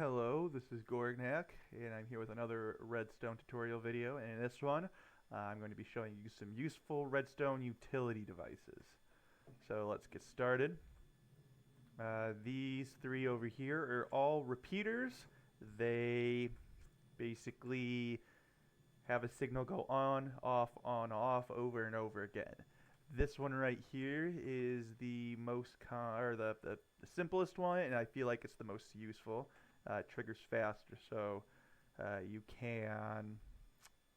Hello, this is Gorgnak, and I'm here with another Redstone tutorial video, and in this one, I'm going to be showing you some useful Redstone utility devices. So let's get started. These three over here are all repeaters. They basically have a signal go on, off, over and over again. This one right here is the most the simplest one, and I feel like it's the most useful. It triggers faster, so you can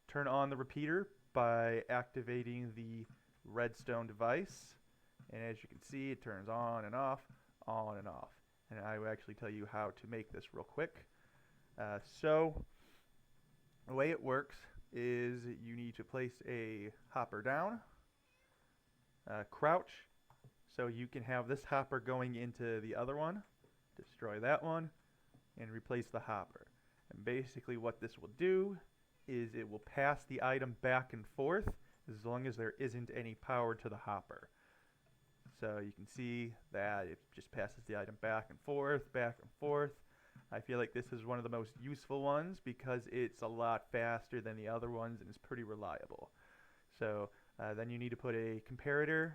turn on the repeater by activating the Redstone device, and as you can see, it turns on and off, on and off. And I will actually tell you how to make this real quick. So the way it works is you need to place a hopper down, crouch, so you can have this hopper going into the other one, destroy that one, and replace the hopper. And basically what this will do is it will pass the item back and forth as long as there isn't any power to the hopper. So you can see that it just passes the item back and forth, back and forth. I feel like this is one of the most useful ones because it's a lot faster than the other ones and is pretty reliable. So then you need to put a comparator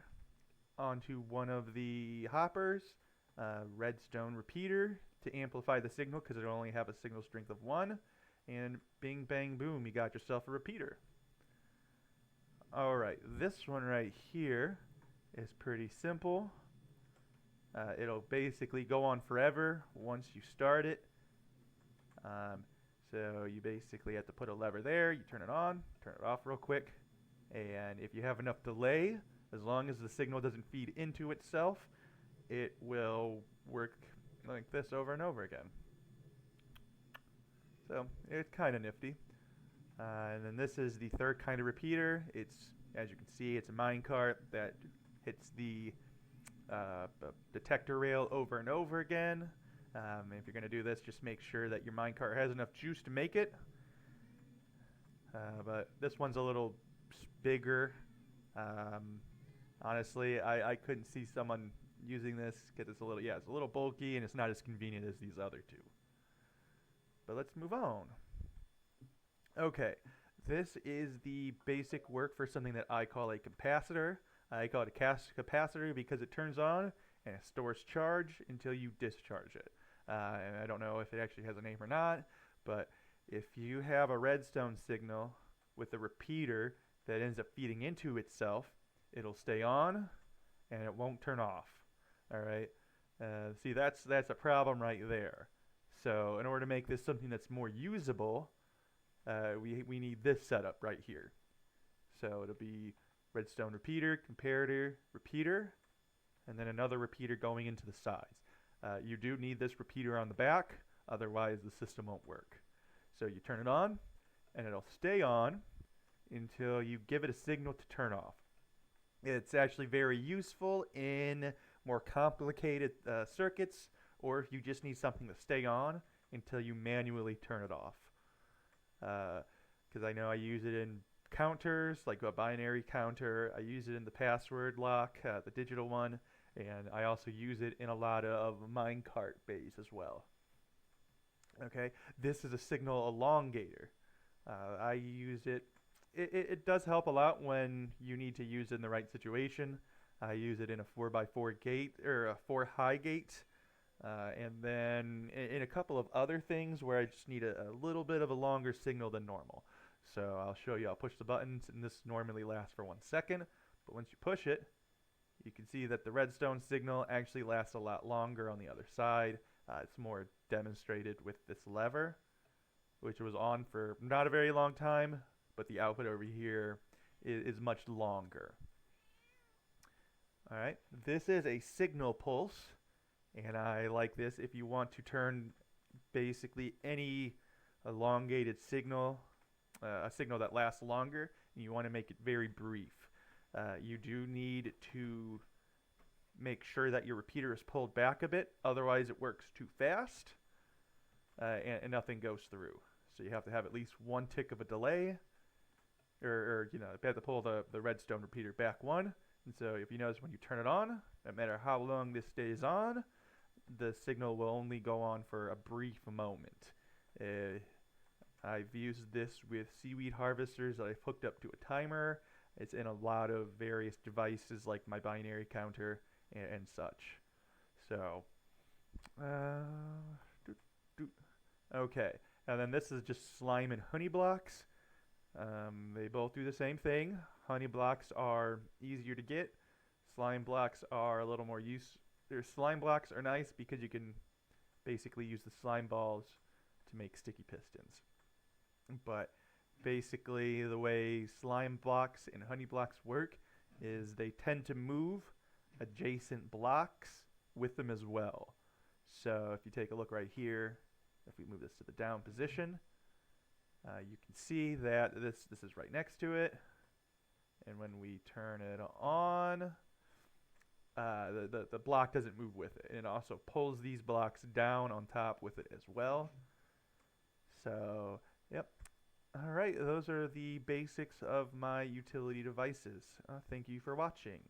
onto one of the hoppers, Redstone repeater, to amplify the signal because it'll only have a signal strength of 1, and bing bang boom, you got yourself a repeater. Alright, this one right here is pretty simple. It'll basically go on forever once you start it. So you basically have to put a lever there, you turn it on, turn it off real quick, and if you have enough delay, as long as the signal doesn't feed into itself, it will work like this over and over again. So it's kind of nifty. And then this is the third kind of repeater. It's, as you can see, it's a minecart that hits the detector rail over and over again. If you're going to do this, just make sure that your minecart has enough juice to make it. But this one's a little bigger. Honestly, I couldn't see someone using this because it's a little bulky and it's not as convenient as these other two. But let's move on. Okay, this is the basic work for something that I call a capacitor. I call it a capacitor because it turns on and it stores charge until you discharge it. And I don't know if it actually has a name or not, but if you have a redstone signal with a repeater that ends up feeding into itself, it'll stay on and it won't turn off. Alright, see, that's a problem right there. So in order to make this something that's more usable, we need this setup right here. So it'll be redstone repeater, comparator, repeater, and then another repeater going into the sides. You do need this repeater on the back, otherwise the system won't work. So you turn it on, and it'll stay on until you give it a signal to turn off. It's actually very useful in more complicated circuits, or if you just need something to stay on until you manually turn it off. Because I know I use it in counters, like a binary counter. I use it in the password lock, the digital one, and I also use it in a lot of minecart bays as well. Okay, this is a signal elongator. I use it. It does help a lot when you need to use it in the right situation. I use it in a 4x4 gate, or a 4 high gate, and then in a couple of other things where I just need a little bit of a longer signal than normal. So I'll show you. I'll push the buttons, and this normally lasts for 1 second, but once you push it, you can see that the redstone signal actually lasts a lot longer on the other side. It's more demonstrated with this lever, which was on for not a very long time, but the output over here is much longer. Alright, this is a signal pulse, and I like this if you want to turn basically any elongated signal, a signal that lasts longer, and you want to make it very brief. You do need to make sure that your repeater is pulled back a bit, otherwise it works too fast and nothing goes through. So you have to have at least 1 tick of a delay, or you have to pull the redstone repeater back 1. And so if you notice when you turn it on, no matter how long this stays on, the signal will only go on for a brief moment. Uh, I've used this with seaweed harvesters that I've hooked up to a timer. It's in a lot of various devices like my binary counter and such. So, uh, doot, doot. Okay, and then this is just slime and honey blocks. They both do the same thing. Honey blocks are easier to get. Slime blocks are a little more use. Their slime blocks are nice because you can basically use the slime balls to make sticky pistons. But basically, the way slime blocks and honey blocks work is they tend to move adjacent blocks with them as well. So if you take a look right here, if we move this to the down position, you can see that this is right next to it. And when we turn it on, the block doesn't move with it. And it also pulls these blocks down on top with it as well. So, yep. All right, those are the basics of my utility devices. Thank you for watching.